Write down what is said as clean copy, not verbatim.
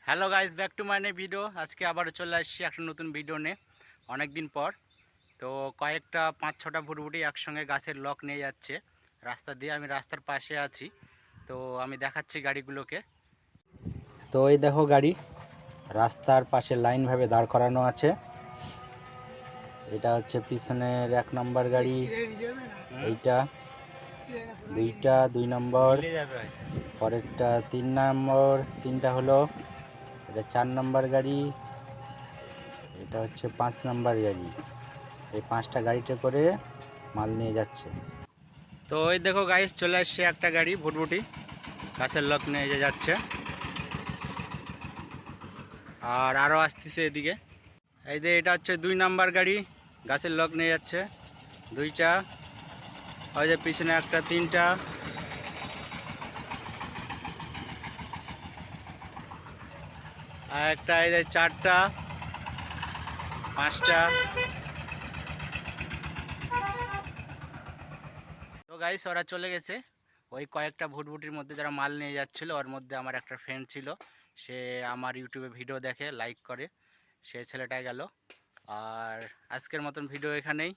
Hello guys, back to my video. আজকে আবার চলে আসছি একটা নতুন ভিডিও নিয়ে অনেক দিন পর। তো কয়েকটা 5-6টা ভুটভুটি একসঙ্গে গাছের লক নিয়ে যাচ্ছে রাস্তা দিয়ে। আমি রাস্তার পাশে আছি, তো আমি দেখাচ্ছি গাড়িগুলোকে। তো এই দেখো গাড়ি রাস্তার পাশে লাইনভাবে দাঁড় করানো আছে। এটা হচ্ছে পিছনের 1 নম্বর গাড়ি, এইটা দুইটা 2 নম্বর, পরেরটা 3 নম্বর, তিনটা হলো, এটা 4 নম্বর গাড়ি, এটা হচ্ছে 5 নম্বর গাড়ি। এই 5টা গাড়িতে করে মাল নিয়ে যাচ্ছে। তো ওই দেখো গাইস, চলে আসছে একটা গাড়ি ভুটভুটি গাছের লক নিয়ে যাচ্ছে, আর আরও আসতেছে এদিকে। এই যে এটা হচ্ছে 2 নম্বর গাড়ি, গাছের লক নিয়ে যাচ্ছে দুইটা। ওই যে পিছনে একটা, তিনটা, আর একটা এই যে 4টা, 5টা। তো গাইস ওরা চলে গেছে। ওই কয়েকটা ভুটভুটির মধ্যে যারা মাল নিয়ে যাচ্ছিলো, ওর মধ্যে আমার একটা ফ্রেন্ড ছিল, সে আমার ইউটিউবে ভিডিও দেখে, লাইক করে, সে ছেলেটা গেল। আর আজকের মতন ভিডিও এখানেই।